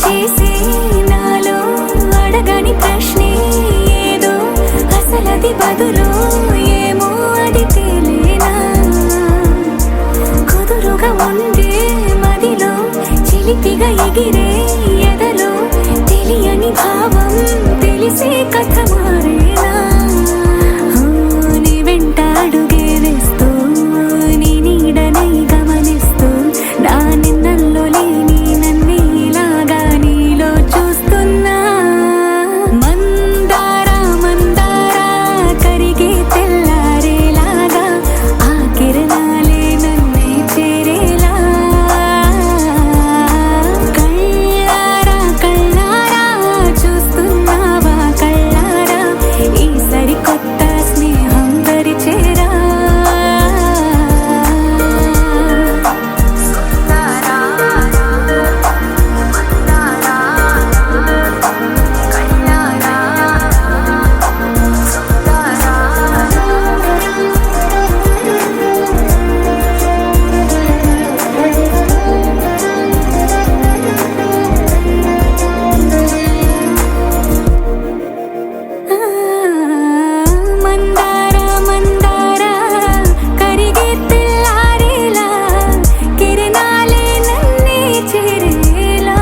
చేసే నాలో అడగని ప్రశ్నే ఏదో అసలది బదులు ఏమో అది తేలేనా కుదురుగా ఉండే మదిలో చిలిపిగా ఎగిరే ఎదలో తెలియని భావం తెలిసే కథ మారేనా నీ వెంట అడుగే వేస్తూ నీ నీడనై గమనిస్తూ నా నిన్నల్లో లేని నన్నే ఇలాగా నీలో చూస్తున్నా మందారా మందారా కరిగే తెల్లారేలాగా ఆ కిరణాలే నన్నే చేరేలా కళ్ళారా కళ్ళారా చూస్తున్నావా కళ్ళారా ఈ సరికొత్త స్నేహం పరిచేరా మందారా మందారా కరిగే తెల్లారేలా కిరణాలే నన్నే చేరేలా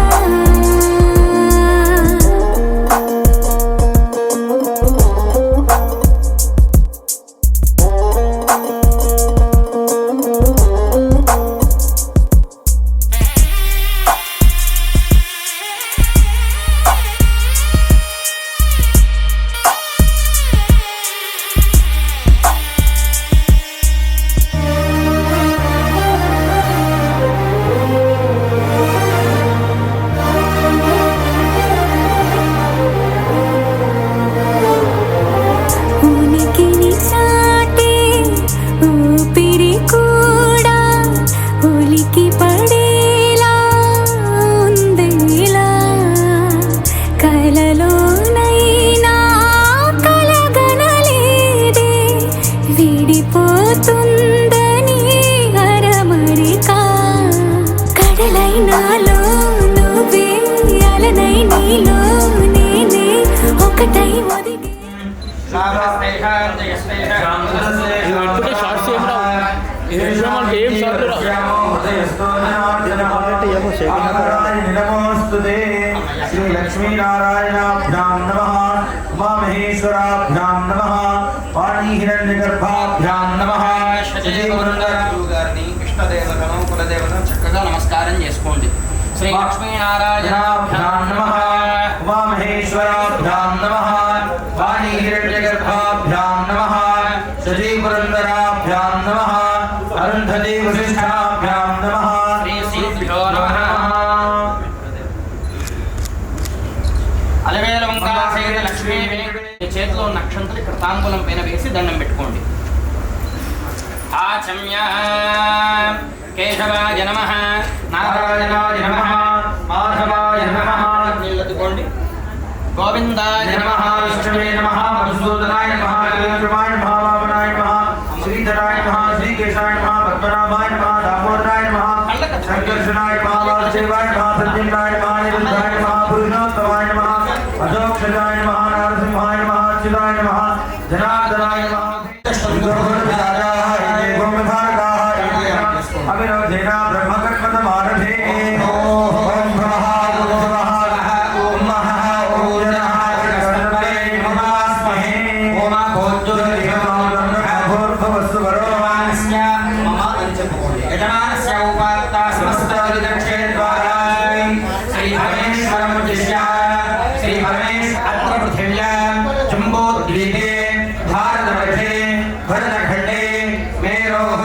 ఉనికిని చాటే ఊపిరి కూడా ఉలికి పడేలా ఉందేలా కలలోనైనా కలగనలేదే విడిపోతుందని అరమరిక కడలైనాలో నువ్వే అలనై నీలో నేనే ఒకటై ఒదిగి షార్ట్స్ ఏం షార్ట్ శ్రీ లక్ష్మీనారాయణాభ్యాం నమః ఉమామహేశ్వరాభ్యాం నమః వాణీ హిరణ్యగర్భాభ్యాం నమః గారిని ఇష్టదేవతను కులదేవతను చక్కగా నమస్కారం చేసుకోండి. శ్రీ లక్ష్మీనారాయణాభ్యాం నమః ఉమామహేశ్వరాభ్యాం నమః వాణీ హిరణ్యగర్భాభ్యాం నమః సజీపురందరాభ్యాం నమః అరుంధతి వశిష్ఠాభ్యాం నమః శ్రీ శ్రీభ్యో నమః. అలవేల వంకాసేన లక్ష్మీ వెంకటే చేతిలో ఉన్న అక్షంతలు ఇక్కడ తాంబూలం పైన వేసి దండం పెట్టుకోండి. ఆచమ్య కేశవాయ నమః నారాయణాయ నమః మాధవాయ నమః నీళ్ళదుకోండి. గోవిందాయ నమః విష్ణువే నమః మధుసూదనాయ నమః త్రివిక్రమాయ నమః వామనాయ నమః శ్రీధరాయ నమః శ్రీకేశాయ నమః పద్మనాభాయ నమః దామోదరాయ నమః సంకర్షణాయ నమః వాసుదేవాయ నమః ప్రద్యుమ్నాయ నమః నిరుద్ధాయ నమః పురుషోత్తమాయ నమః అధోక్షజాయ నమః నరసింహాయ నమః అచ్యుతాయ నమః జనార్దనాయ నమః అభినవధేన బ్రహ్మకర్మతమారభే ఓం బ్రహ్మ ఓం మహా ఓం జనః గణపతే నమస్మహే ఓం భూర్భువస్సు వరోమానస్య మమ అని చెప్పుకోండి. యజమానస్య ఉపాత్త సమస్త దక్షిణ ద్వారా శ్రీ పరమేశ్వరం ఉద్దిశ్య శ్రీ పరమేశ్వర అత్ర పృథివ్యా జంబోద్వీపే భారతవర్షే భరతఖండే మేరోః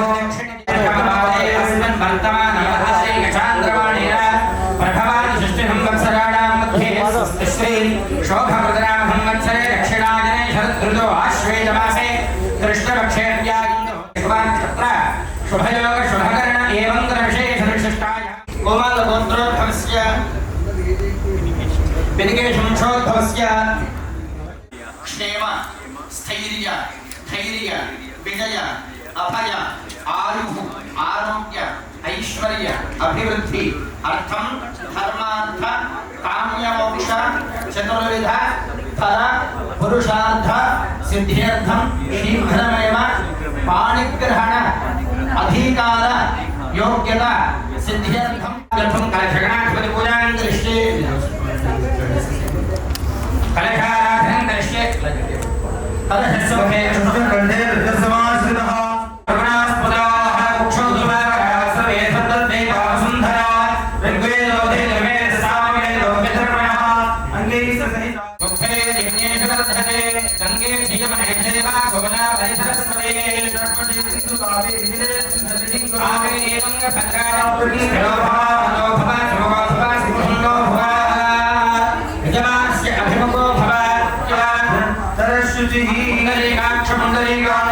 శోభప్రదరామహంవత్సరే దక్షిణాయనే శరదృతో ఆశ్వేజమాసే కృష్ణపక్షే నక్షత్ర శుభయోగ శుభకరణ ఏవంతర విశేష విశిష్టాయ గోమాల గోత్రోద్భవస్య పినికేశంశోద్భవస్య క్షేమ స్థైర్య ధైర్య విజయ అభయ ఆయుః ఆరోగ్య ఐశ్వర్య అభివృద్ధి అర్థం ధర్మార్థ काम्यमोक्ष चतुर्विध फल पुरुषार्थ सिद्ध्यर्थम शीघ्रमेव पाणिग्रहण अधिकार योग्यता सिद्ध्यर्थम गर्भं कलशगणाधिपति पूजां करिष्ये कलशाराधनं करिष्ये कलशस्य मुखे कंठे समाश्रितः करुणास्पदाः कुक्षोद्भवः सर्वे सद्देवा सुन्दरा ऋग्वेदोधे निर्वेद सामवेदो विधर्मणः अंगैः सहित मुखे यज्ञेषु दधते गंगे जीवने देवा भुवना परिसरस्वते षट्पदी सिन्धुकावे विदिरे सिन्धुकावे एवं संगारा प्रतीभवा मनोभवा समवाभवा सिंहो भवा यजमानस्य अभिमुखो भवा तरश्रुतिः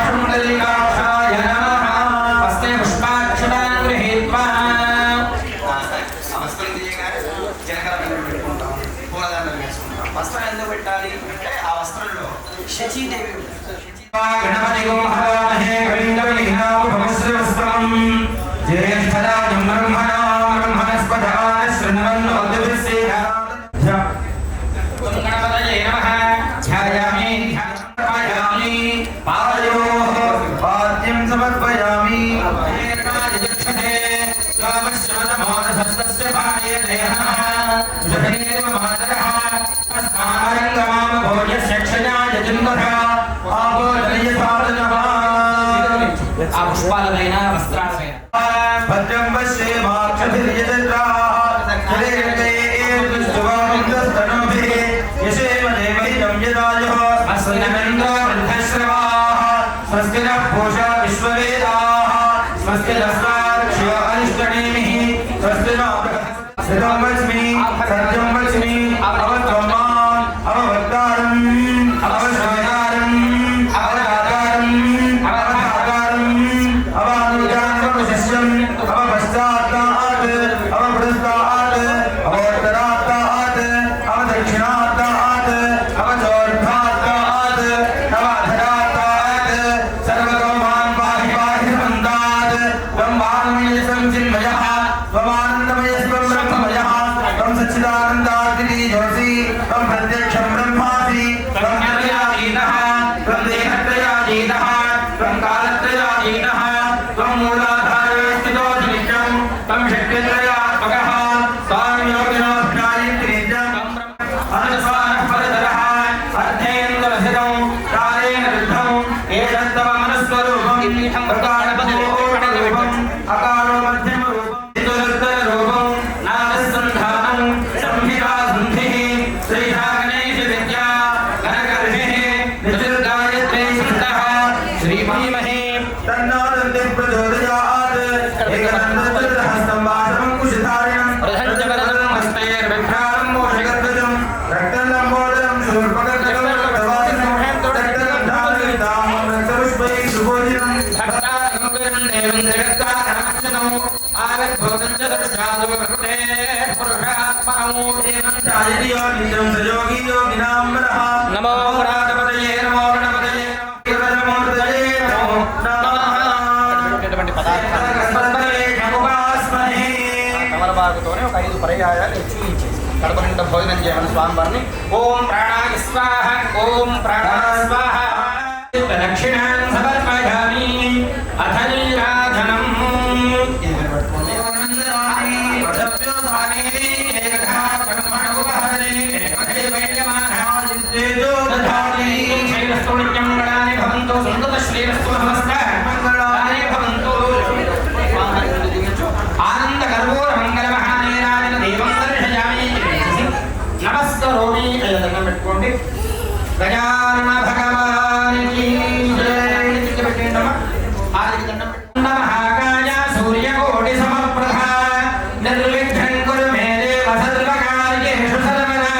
पुण्डरीकाक्षाय नमः हस्ते पुष्पाक्षतां गृहीत्वा నమస్కారం చేయగానే జనకరం పెట్టుకుంటాం పూలదండలు వేసుకుంటాం వస్త్రం ఎందుకు పెట్టాలి అంటే ఆ వస్త్రంలో శచీదేవి గణపతి గోహరామహే కవిందవిహనామస్రవస్త్రం జ్యేష్ఠరాజం బ్రహ్మణస్పదాన శృణ్వన్నోద్భిస్సేన గణపతయే నమః ధ్యాయామి ధ్యాయామి పాదయోః పాద్యం సమర్పయామి ఆ పుష్పాలైన వస్త్రాలైన భద్రం नमो गणपतये नमो गणपतये తమలపాకుతోనే ఒక 5 పర్యాయాలు ఇచ్చేసి కడప నిండా భోజనం చేయమని స్వామివారిని ఓం ప్రాణాయ స్వాహ ఓం ప్రాణాయ స్వాహ దక్షిణాన్ సమర్పయామి అథ నీరాధనం ఆనంద గర్భోర మంగళ మహానీరాజన దేవం దర్శయామి నమస్కరోమి దండం పెట్టుకోండి గజానన భగవానికి పెట్టేంటమ్మా ఆదికి దండం పెట్టండి మహాకాయ సూర్యకోటి సమప్రభ నిర్విఘ్నం కురు మే దేవ సర్వకార్యేషు సర్వదా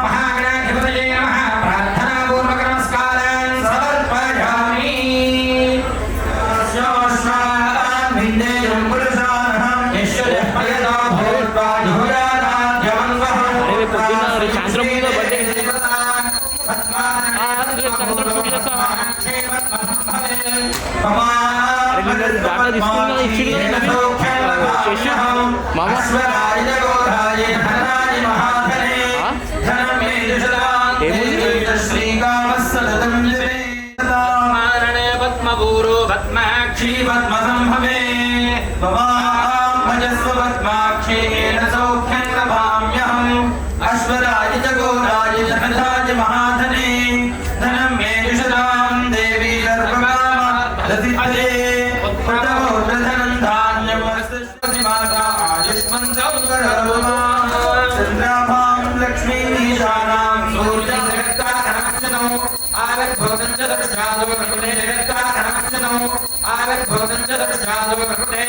మహాగణాధిపతయే నమః ప్రార్థనాపూర్వక నమస్కారాన్ సమర్పయామి విందేయం పురుషానహం యశ్వరః పయదా భూత్వా యువరాజ్యవన్వః సాయంత్రం బర్త్డే మామ धनधाज महाधने धनं मे जुषतां देवी सर्वकामदधिपते धनं धान्यमस्तुष्टि माता आयुष्मन्तं करोमा चन्द्राभां लक्ष्मीशानां सूर्यं जगत्कारणक्षणौ आविर्भूतं च दर्शनादो प्रकृते जगत्कारणक्षणौ आविर्भूतं च दर्शनादो प्रकृते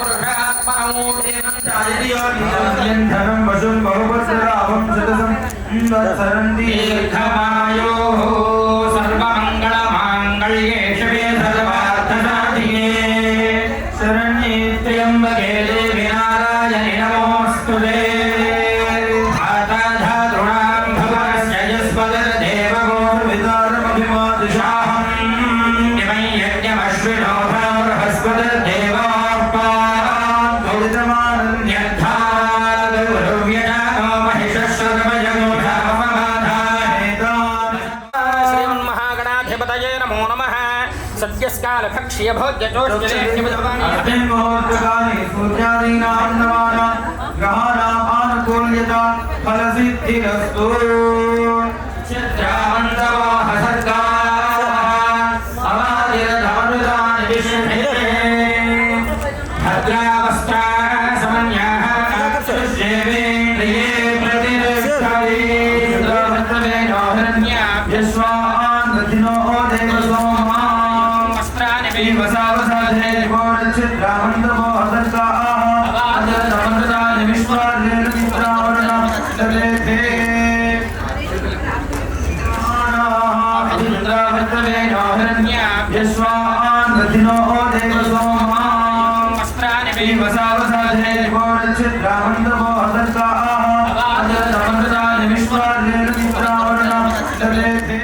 पुरुषात्मनौ एवं चारियोनितं धनं वशुं बहुवत्सरावं शतसं वत्सरन्ति दीर्घमायोः सर्वमङ्गलमाङ्गल्ये शिवे सर्वार्थसाधिके शरण्ये त्र्यम्बके देवी नारायणि नमोऽस्तुते सद्यस्कालभक्ष्य भोज्यचोष्यलेख्यमधवानि सूर्यादीनां नवानां ग्रहाणाम् आनुकूल्यता फलसिद्धिरस्तु चित्रावन्तवो हसर्गाः अवादिरधमरुदानि विष्णुते भद्रावस्त्राः समन्याः देवेन्द्रिये प्रतिरक्षायै सुदर्शनेनो हिरण्याभ्यस्वान् रथिनो देवसोमा वसावसाधे चित्रावन्तवो हसर्गाः अवादिरधमरुदानि विश्वार्येण लभेते यस्वान् रथिनो देवसोमा वस्त्राणि वसावसाधे चित्रावन्तवो हसर्गाः अवादिरधमरुदानि विश्वार्येण लभेते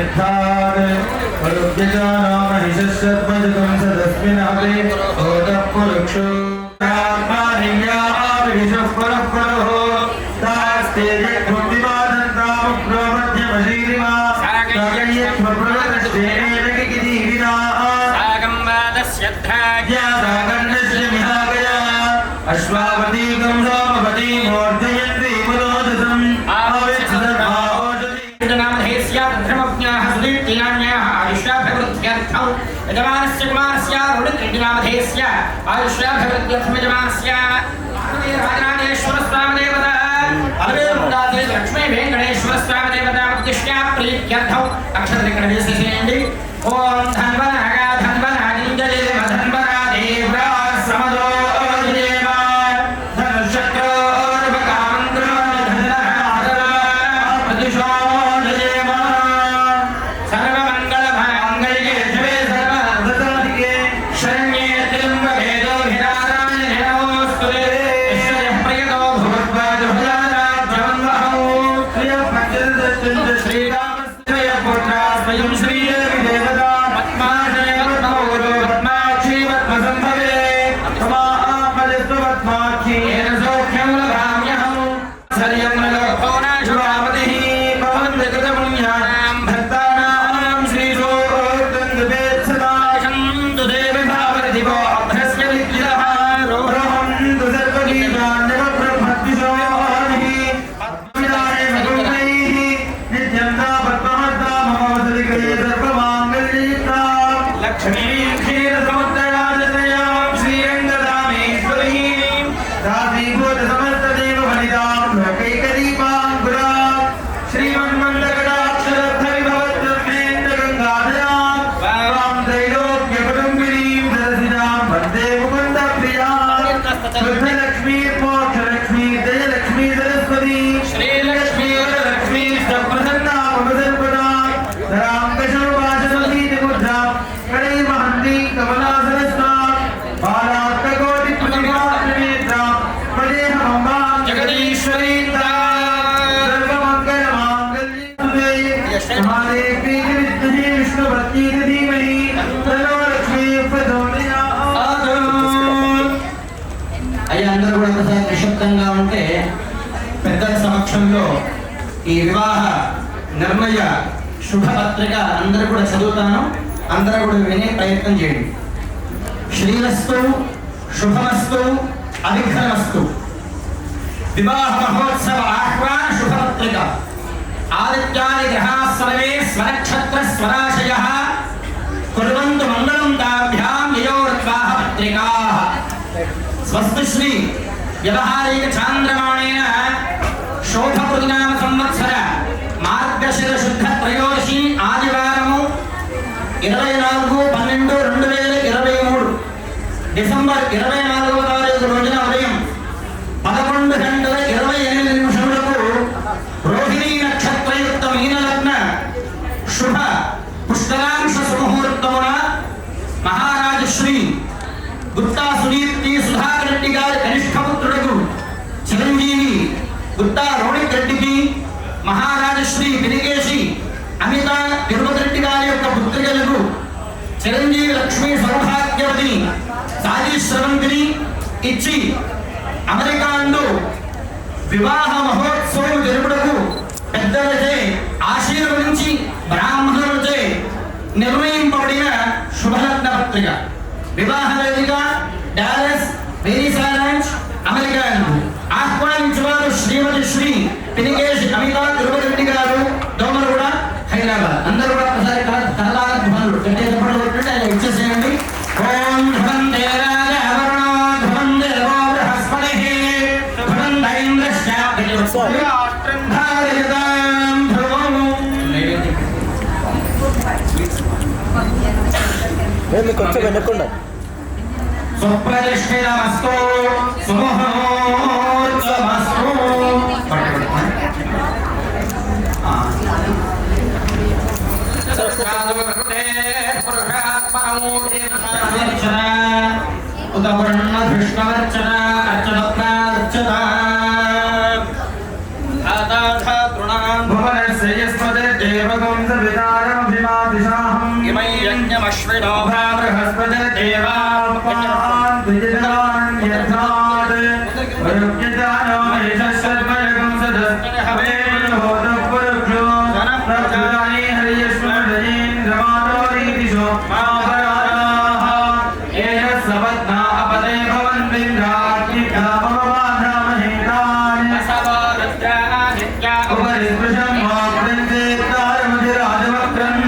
यत्थात् परुभ्यजानामहिषश्चर्मजतं सदस्मिनापि भवतः पुरुक्षो आत्मानियाभिषः परः परः तास्ते यद्भुक्तिवादन्तामुप्रोमध्यमशीरिमा सागय्यत्मप्रवदश्चेनेनकिदीविना सागम्बादस्यद्धाज्ञासागन्नस्य मिहागया अश्वावतीकं सोमवती मूर्धयन्ति मुदोदसम् नामधेयस्य धर्मज्ञाः सुदीप्तिनाम्याः आयुष्याभिवृद्ध्यर्थं यजमानस्य कुमारस्य रुडिनामधेयस्य आयुष्याभिवृद्ध्यर्थं यजमानस्य राजराजेश्वर स्वामी देवता अलवेरुदासे लक्ष्मी वेंकटेश्वर स्वामी देवता प्रतिष्ठा प्रीत्यर्थं अक्षरगणेशेन्द्रि ओम धन्वनागा धन्वनादिंजले धन्वना देवरा समदो देवा धनशक्रो बकामंद्र धनहारा प्रतिशो ఈ వివాహ నిర్ణయ శుభపత్రిక అందరూ కూడా చదువుతాను, అందరూ కూడా వినే ప్రయత్నం చేయండి. శ్రీరస్తు శుభమస్తు అవిఘ్నమస్తు. వివాహ మహోత్సవ ఆహ్వాన శుభపత్రిక. ఆదిత్యాది గ్రహాः సర్వే స్వనక్షత్ర స్వరాశయः కుర్వంతు మంగళం తాభ్యాం యయోర్వివాహ పత్రికాः. స్వస్తి శ్రీ వ్యవహారిక చాంద్రమాణేన శోభకృతినామ సంవత్సర మార్గశిర శుద్ధ త్రయోదశి ఆదివారము 24/12/2023 డిసెంబర్ 24వ తారీఖు రోజున ఉదయం 11:28 రోహిణీ నక్షత్రయుక్త మీనలగ్న శుభ పుష్కరాంశ సుముహూర్తమున మహారాజశ్రీ గుప్తా సునీతి సుధాకర్ రెడ్డి గారి కనిష్ఠ పుత్రుడు చిరంజీవి గుప్తా రోహిత్ రెడ్డికి మహారాజశ్రీ పినికేశి అమిత తిరుపతి రెడ్డి గారి యొక్క పుత్రికలకు చిరంజీవి లక్ష్మీ సౌభాగ్యవతి సాజీశ్రవంతిని ఇచ్చి అమెరికాలో వివాహ మహోత్సవం జరుపుటకు పెద్దలచే ఆశీర్వదించి బ్రాహ్మణులచే నిర్ణయింపబడిన శుభలగ్న పత్రిక. వివాహ వేదిక డాలస్ మేరీసాలాండ్ అమెరికా. ఆహ్వానించేవారు శ్రీమతి శ్రీ పినికేశ్ అమితా తిరుపతి రెడ్డి గారు దోమలగూడ హైదరాబాద్. అందరూ కూడా ఒకసారి కరలాల ధ్వనులు గట్టిగా ఇచ్చేసేయండి. ఓం ధ్వందే రాజ వరుణో ధ్వందే దేవో బృహస్పతిః ధ్వందే ఇంద్రశ్చాప్తిర్ధారయతాం ధ్రువం. కొంచెం వెనకుండా సుప్రతిష్ఠితమస్తు సుముహూర్తమస్తు. భువనస్య యస్మదే దేవగం సవితారం दिशाहम् इमै यज्ञमश्विनो बृहस्पतिर्देवान् विजितान् यथात् वरुज्ञजानो यशस्सर्वजगं सदस्हवेर्होतः पुरुषो प्रभुदानि हरियस्मरणीन्द्रमानोरीदिशो माभराः येन सपत्ना अपदे भवन्तीन्द्राज्ञिका भववाधामहेतान् उपरिस्पृशं वाक्यन्ते तारमधिराजवक्त्रम्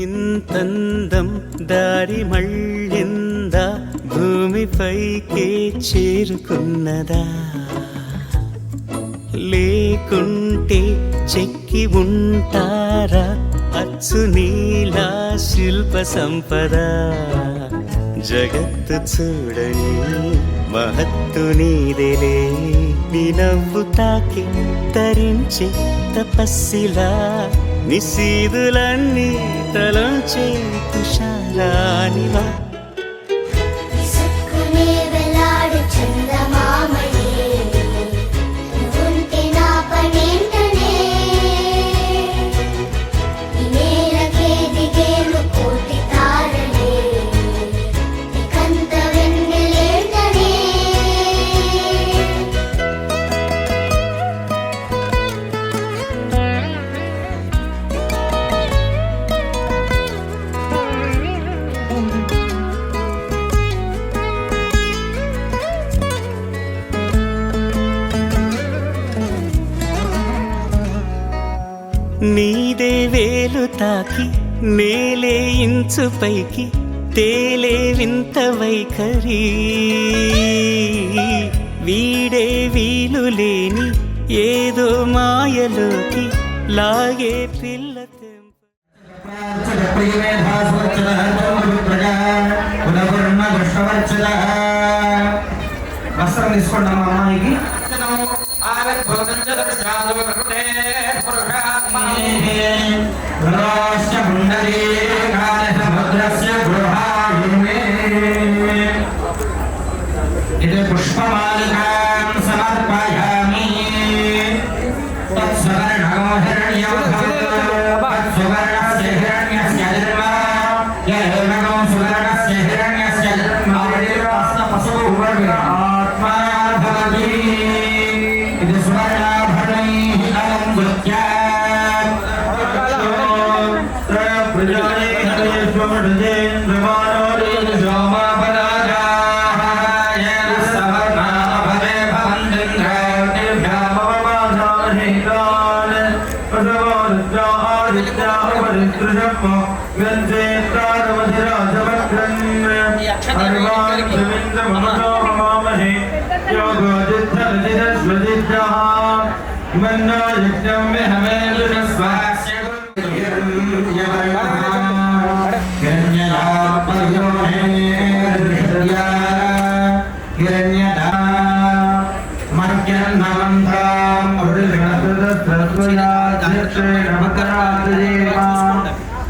ఇంతందం దారి మళ్ళిందా భూమిపైకే చేరుకున్నదా లేకుంటే చెక్కి ఉంటారా అచ్చు నీలా శిల్ప సంపద జగత్తు చూడని మహత్తు నీదేలే నీ నవ్వు తాకి తరించే తపస్సిలా నిశీదులన్నీ తలంచే తుషారానివా నీదే వేలు తాకి నేలే ఇంచు పైకి తేలే వింత వైఖరి వీడే వీలు లేని ఏదో మాయలోకి లాగే పిల్ల వస్త్రం తీసుకోండి అమ్మాయికి ఆవిర్భూతం చతుర్శాధు ప్రకృతే పురుషా ధరాశ్చ పుండరీకాయ సముద్రస్య గృహాయుమే ఇది పుష్పమాలికాం సమర్పయామి తత్సువర్ణో హిరణ్యం తత్సువర్ణస్య హిరణ్యస్య జన్మ యైర్మగో సువర్ణస్య హిరణ్యస్య జన్మ ఆవిర్భాస్త పశువు ఆత్మా భవతి ఇది సువర్ణాభరణైః అలంకృత్య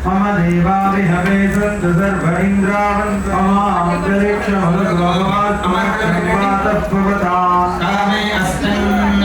मम देवा विहवे सन्तु सर्व इन्द्रावन्तु ममान्तरिक्षमनुगोमात्मकर्मातः कामे अस्तन्न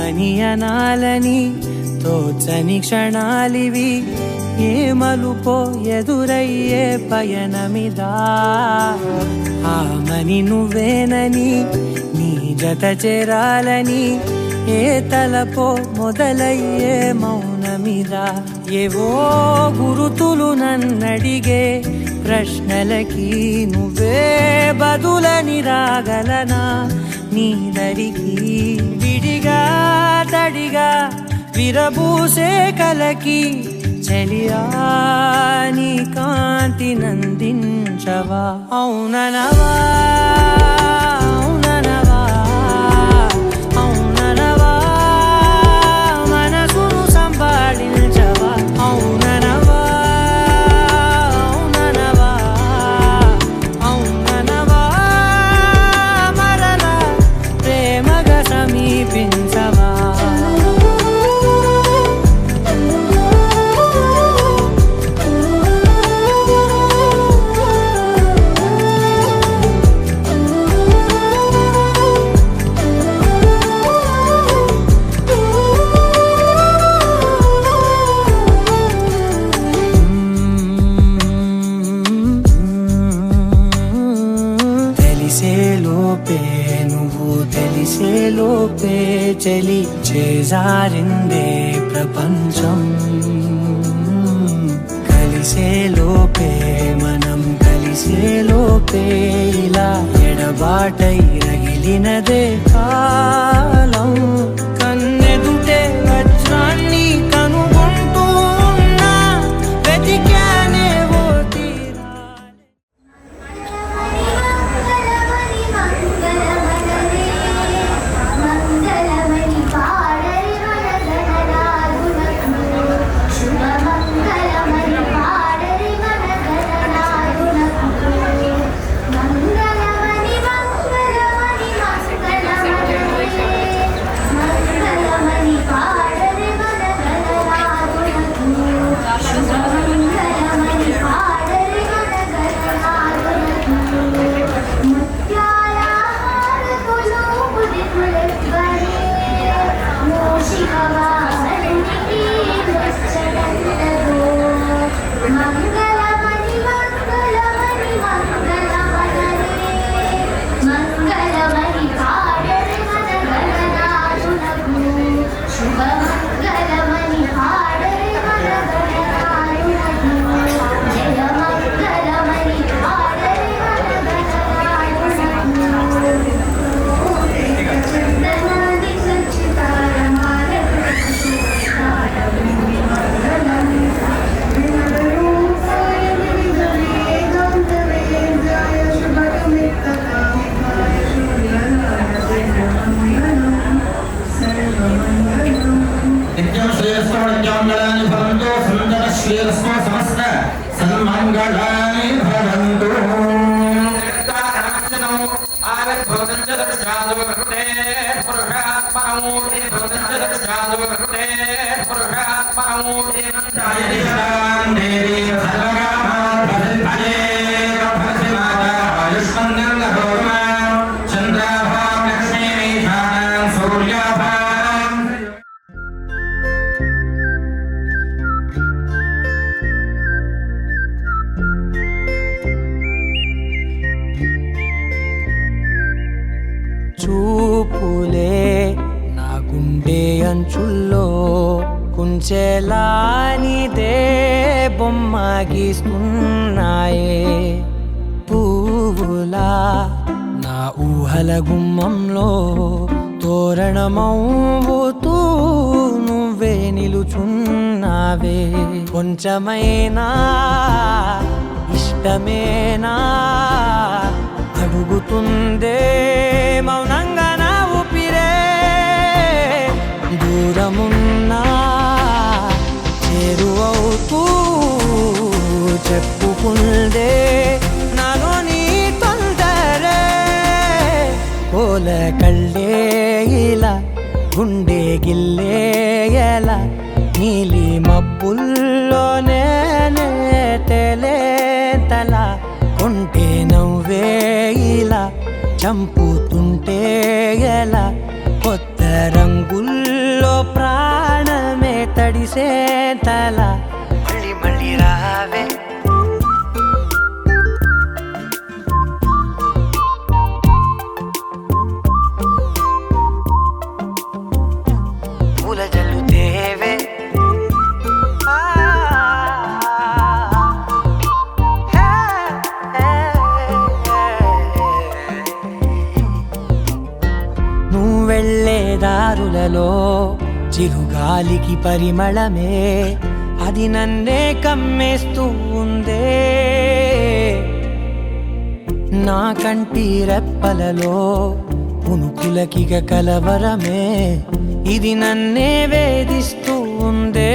ఏమనియనాలని తోచని క్షణాలివి ఏ మలుపో ఎదురయ్యే పయనమిదా ఆమని నువ్వేనని నీ జత చేరాలని ఏ తలపో మొదలయ్యే మౌనమిదా ఏవో గురుతులు నన్నడిగే ప్రశ్నలకి నువ్వే బదులని రాగలనా నీ దరికి విడిగా తడిగా విరబూసే కలకి చెలియా నీ కాంతి నందించవా అవుననవా అవుననవా అవుననవా మనసును సంపాదించవా అవుననవా అవుననవా అవుననవా మరలా ప్రేమగా సమీపించవా తెలిసేలోపే చలి చేజారిందే ప్రపంచం కలిసేలోపే మనం కలిసేలోపే ఇలా ఎడబాటై రగిలినదే కాలం కన్నెదుటే వజ్రాన్ని కనుగొంటూ ఉన్నా వెతికానే ఓ తీరా పురుషాత్మనో ఆవిర్భూతం చతుర్షాదు ప్రకృతే పురుషాత్మనో భూతం చతుర్షాదు ప్రకృతే పురుషాత్మనో దేవం ఛాయదిశాం దేవి సర్వకామాన్ ప్రసిద్ధయే భక్తిమాత ఆయుష్మంగళ గౌరమ చంద్రాభాం లక్ష్మీమీశానాం సూర్యాభాం చూపులే నా గుండె అంచుల్లో కుంచెలానిదే బొమ్మ గీస్తున్నాయే పువ్వులా నా ఊహల గుమ్మంలో తోరణమవుతూ నువ్వే నిలుచున్నావే కొంచెమైనా ఇష్టమేనా అడుగుతుందే మౌనంగా నా ఊపిరే దూరమున్నా చేరువవుతూ చెప్పుకుందే నాలో నీ తొందరే కోల కళ్ళే ఇలా గుండె గిల్లే ఎలా నీలి మబ్బుల్లోనే తల కొంటే నవ్వే ఇలా చంపుతుంటే ఎలా కొత్త రంగుల్లో ప్రాణమే తడిసే తల మళ్ళీ మళ్ళీ రావే పూల జల్లుతేవే వెళ్ళే దారులలో చిరుగాలికి పరిమళమే అది నన్నే కమ్మేస్తూ ఉందే నా కంటి రెప్పలలో పునుకులకిగ కలవరమే ఇది నన్నే వేధిస్తూ ఉందే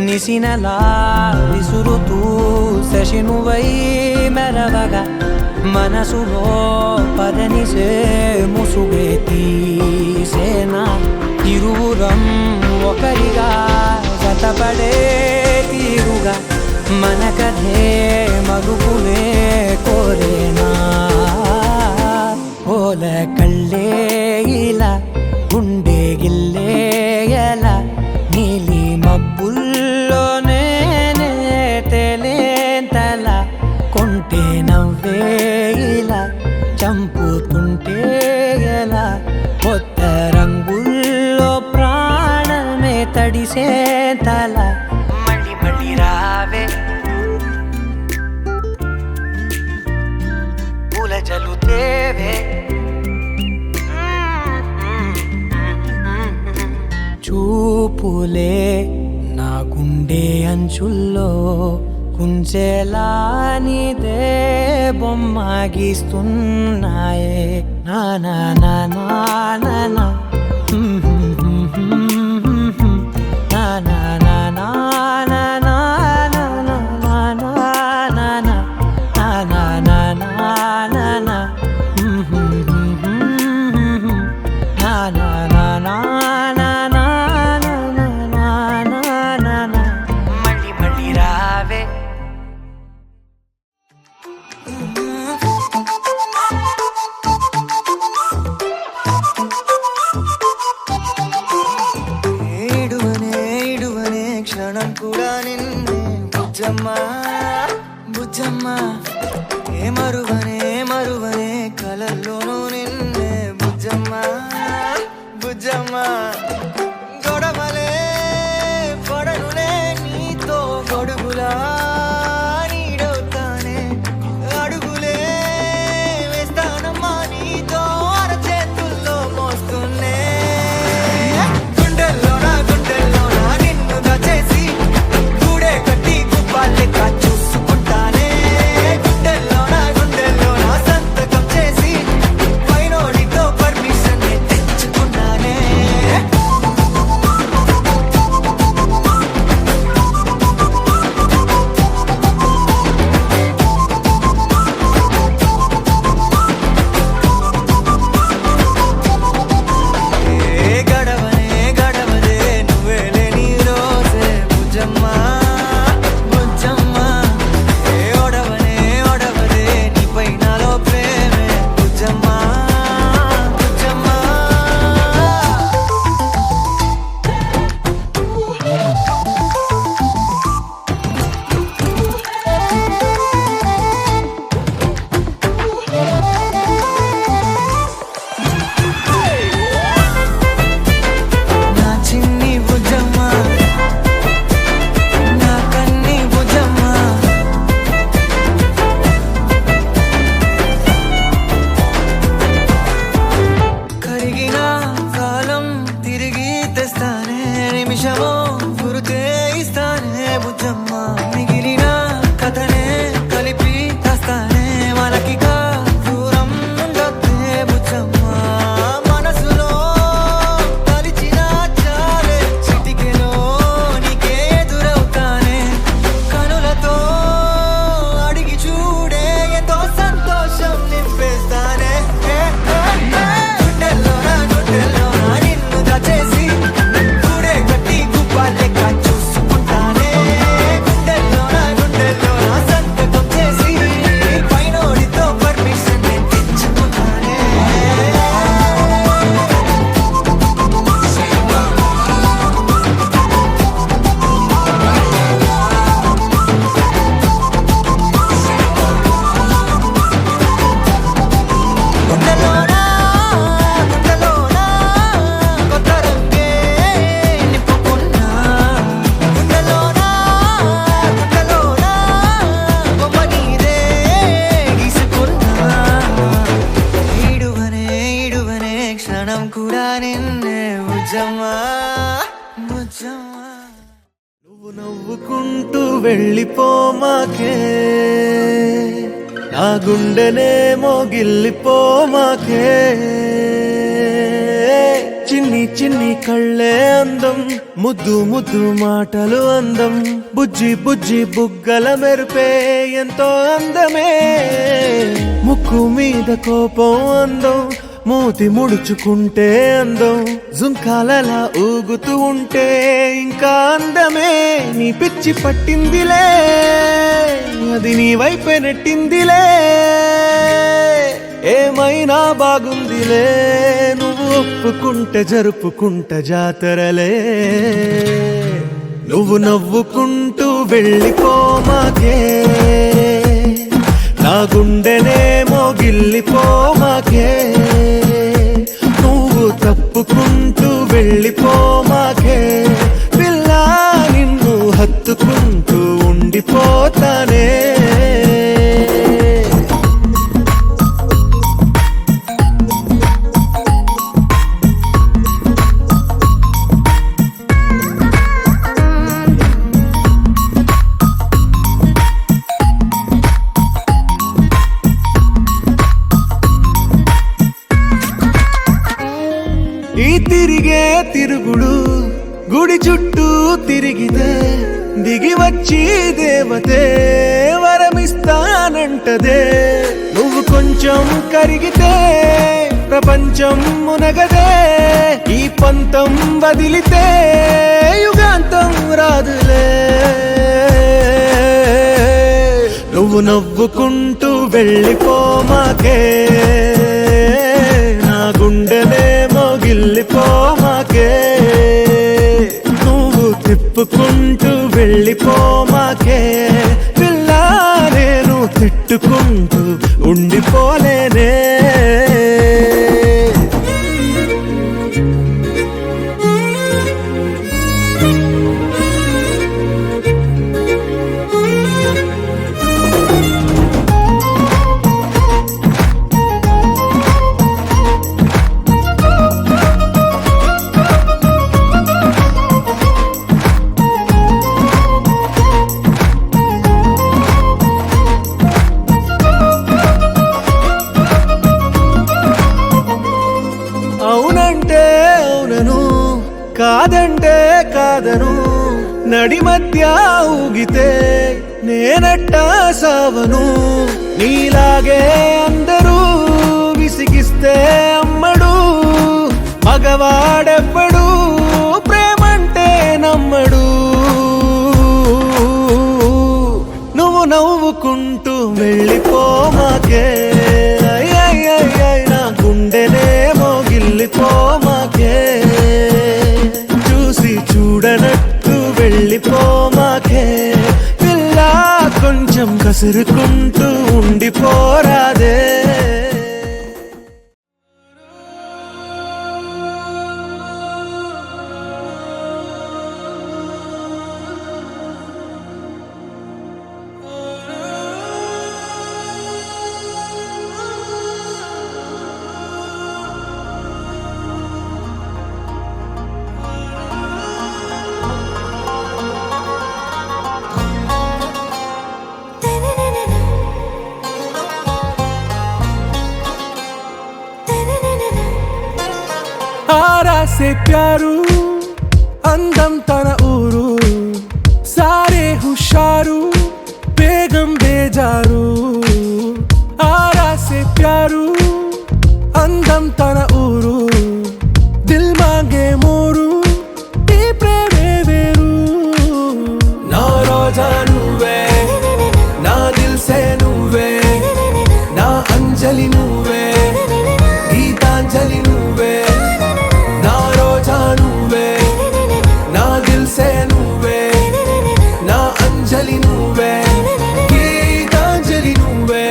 నిసినలా విసురుతూ శశినువై మెరవగా మనసులో పదనిసే ముసుగే తీసేనా ఇరువురం ఒకరిగా జతపడే తీరుగా మన కథే మరుగునే కోరేనా ఓల కళ్ళే ఇలా గుండె గిల్లే ఎలా నీలి మబ్బుల్లోనే తేలేంతల కొంటే నవ్వే ఇలా చంపుతుంటే ఎలా కొత్త రంగుల్లో ప్రాణమే తడిసే తల మళ్ళీ మళ్ళీ రావే పూల జల్లుతేవే చూపులే నా గుండె అంచుల్లో కుంచెలానిదే బొమ్మ గీస్తున్నాయే నా నా నా నా నా నా నా నా నా నా నా నా నా నా మళ్ళీ మళ్ళీ రావే వెళ్ళిపోమాకే నా గుండెనేమో గిల్లిపోమాకే చిన్ని చిన్ని కళ్ళే అందం ముద్దు ముద్దు మాటలు అందం బుజ్జి బుజ్జి బుగ్గల మెరుపే ఎంతో అందమే ముక్కు మీద కోపం అందం మూతి ముడుచుకుంటే అందం జుంకాలలా ఊగుతూ ఉంటే ఇంకా అందమే నీ పిచ్చి పట్టిందిలే అది నీ వైపే నెట్టిందిలే ఏమైనా బాగుందిలే నువ్వు ఒప్పుకుంటే జరుపుకుంటే జాతరలే నువ్వు నవ్వుకుంటూ వెళ్ళిపోమాకే నా గుండెనేమో గిల్లిపోమాకే నువ్వు తప్పుకుంటూ వెళ్ళిపోమాకే పిల్ల నిన్ను హత్తుకుంటూ ఉండిపోతానే ఈ తిరిగే తిరుగుడు గుడి చుట్టూ తిరిగితే దిగి వచ్చి దేవతే వరమిస్తానంటదే నువ్వు కొంచెం కరిగితే ప్రపంచం మునగదే ఈ పంతం వదిలితే యుగాంతం రాదులే నువ్వు నవ్వుకుంటూ వెళ్ళిపోమాకే నా గుండెనేమో గిల్లిపోమాకే నువ్వు తిప్పుకుంటూ వెళ్ళిపోమాకే పిల్ల నేను తిట్టుకుంటూ ఉండిపోలేనే అవునంటే అవునను కాదంటే కాదను నడి మధ్య ఊగితే నేనట్టా సావను నీలాగే అందరూ విసిగిస్తే అమ్మడు మగవాడెవ్వడు ప్రేమంటే నమ్మడు నువ్వు నవ్వుకుంటూ వెళ్ళిపోమాకే నా గుండెనేమో గిల్లిపోమాకే చూసి చూడనట్టు వెళ్ళిపోమాకే పిల్ల కొంచెం కసురుకుంటూ ఉండిపోరాదే से प्यारू అందం తన ఊరు సారే హుషారు బేగం బేజారు ఆరా సే ప్యారు అందం తన ఊరు దిల్ మాంగే మోరు ఈ ప్రేమే వేరు నా రోజా నువ్వే నా దిల్ సే నువ్వే నా అంజలి నువ్వే గీతాంజలి నువ్వే నా రోజా నువ్వే నా దిల్ సే నువ్వే నా అంజలి నువ్వే గీతాంజలి నువ్వే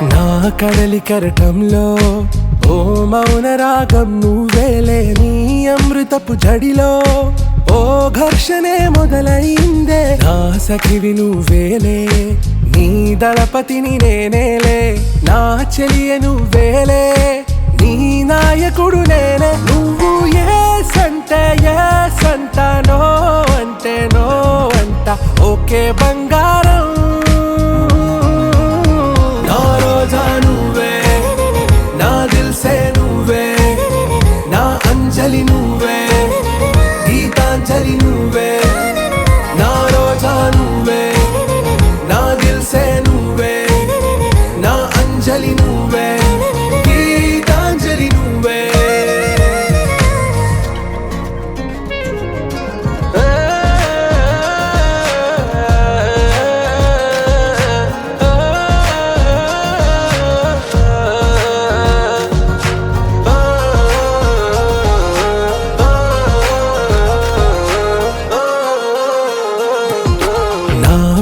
నా కడలి కెరటంలో ఓ మౌన రాగం నువ్వేలే, నీ అమృతపు జడిలో ఓ ఘర్షణే మొదలైందే. నా సఖివి నువ్వేలే, నీ దళపతిని నేనేలే, నా చెలియ నువ్వేలే, నీ నాయకుడు నేనే. నువ్వు ఏ సంట నో అంటే నో అంట, ఓకే బంగారం. నా రోజా నువ్వే, నా దిల్సే నువ్వే, నా అంజలి నువ్వే, గీతాంజలి నువ్వే. నా రోజా నువ్వే, నా దిల్సే నువ్వే, నా అంజలి నువ్వే, గీతాంజలి నువ్వే.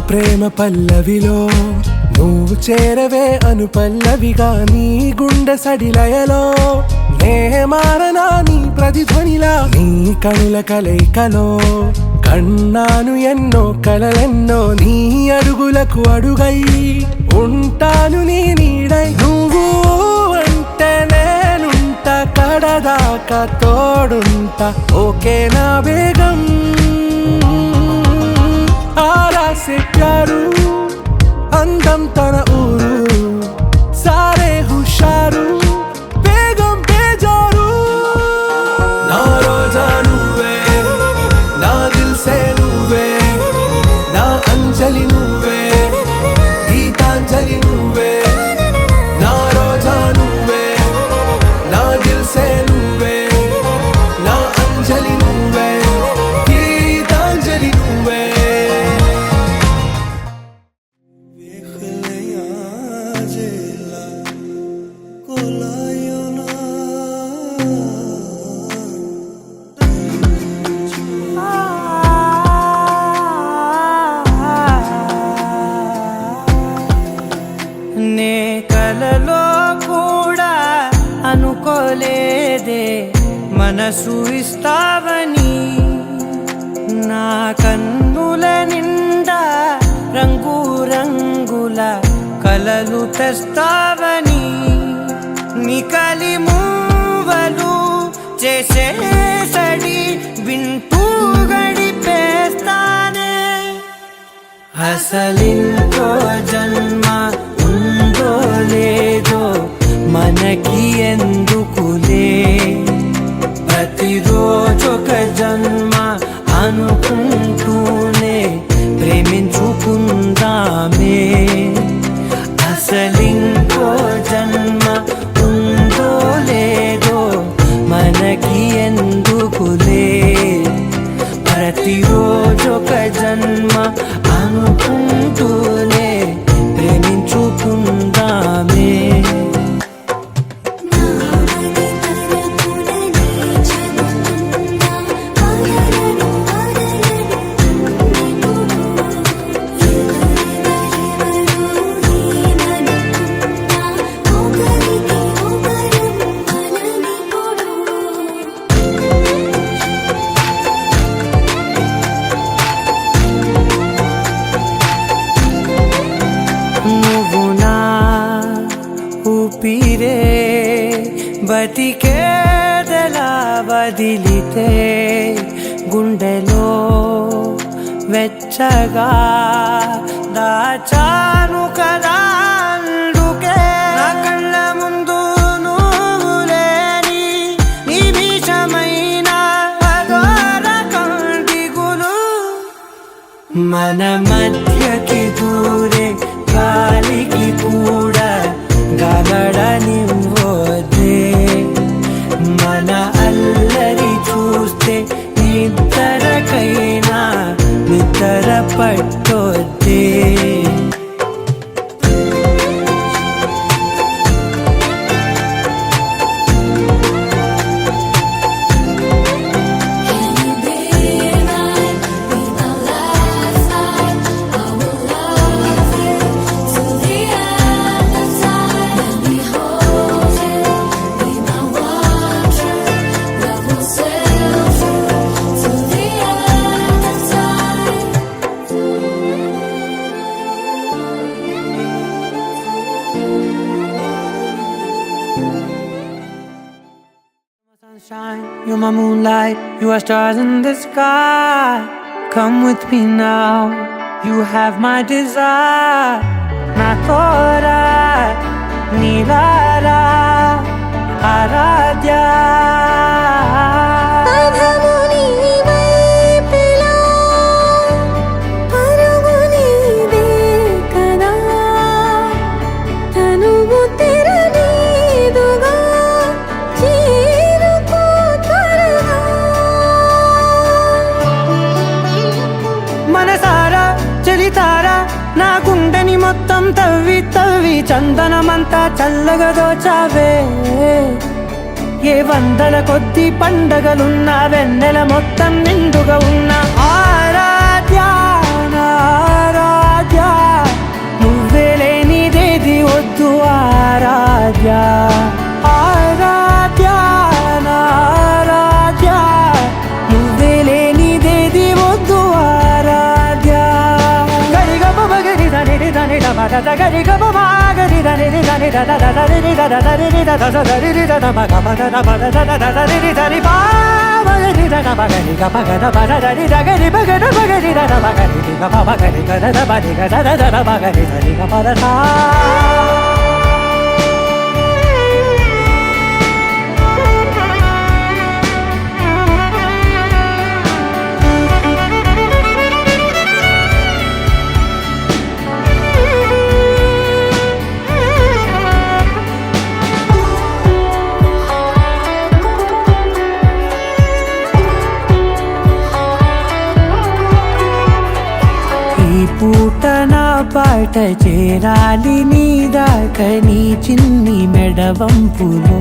ప్రేమ పల్లవిలో నువ్వు చేరవే అను పల్లవిగా, నీ గుండె సడిలయలో నే మారనా నీ ప్రతిధ్వనిలా. నీ కనుల కలయికలో కన్నాను ఎన్నో కలలెన్నో, నీ అడుగులకు అడుగై ఉంటాను నీ నీడై. నువ్వు అంటే నేనుంట కడదాకా తోడుంటా, ఓకే నా బేగం. आरा से प्यारू అందం తన ఊరు, సారే హుషారు బేగం బేజారు. నా రోజా నువ్వే, నా దిల్సే నువ్వే, నా అంజలి నువ్వే, గీతాంజలి నువ్వే. నా రోజా నువ్వే, నా దిల్సే నువ్వే, నా అంజలి నువ్వే, గీతాంజలి నువ్వే. నే కలలో కూడా అనుకోలేదే మనసు ఇస్తావని, నా కన్నుల నిండా రంగు రంగుల కలలు తెస్తావని. నికలి మూవలు చేసేసడి వింటూ గడిపేస్తానే. అసలింకో జన్మ ఉందో లేదో మనకి ఎందుకులే, ప్రతిరోజొక జన్మ అనుకుంటూనే ప్రేమించుకుందామే. అసలింకో జన్మ ఉందో లేదో మనకి ఎందుకులే, ప్రతిరోజొక జన్మ అనుకుంటూనే ప్రేమించుకుందామే. బతికేదలా వదిలితే గుండెలో వెచ్చగా దాచాను కదా, అందుకే నా కళ్ళ ముందు నువ్వు లేని నిమిషమైన అఘోర కంటిగులు. మన మధ్యకి దూరే గాలికి కూడా గలడనివ్వదే, మన అల్లరి చూస్తే నిద్రకైనా నిద్ర పట్టొద్దే. Till the end. Sunshine, you're my moonlight, you are stars in the sky. Come with me now, you have my desire. Na tora, nilara, aradhya. అధము నీ వైపులా, పరుగు నీదే కదా, తనువు తెర నీదుగా, చేరుకో త్వరగా. మనసారా చలితారా నా గుండెని మొత్తం తవ్వి తవ్వి చందనమంతా చల్లగా దోచావే. ఏ వందల కొద్ది పండగలున్నా వెన్నెల మొత్తం నిండుగా ఉన్న ఆరాధ్య నా ఆరాధ్య, నువ్వే లేనిదేది వద్దు ఆరాధ్య. ఆరాధ్య నా ఆరాధ్య, నువ్వే లేనిదేది వద్దు ఆరాధ్య. గరిగ బగరి దని దని దమగ గరిగ బగరి దని దని దద దరి దద దరి దద దరి దద మగ మగ దద దద దరి దరి బాగరి దద బగరి గ బగ దద దరి దగరి బగ బగరి దద బగరి గ బగరి గ దద బగరి గ దద దద బగరి దరి గ పద సా. ఈ పూట నా పాట చేరాలి నీ దాకా నీ చిన్ని మెడవంపులో.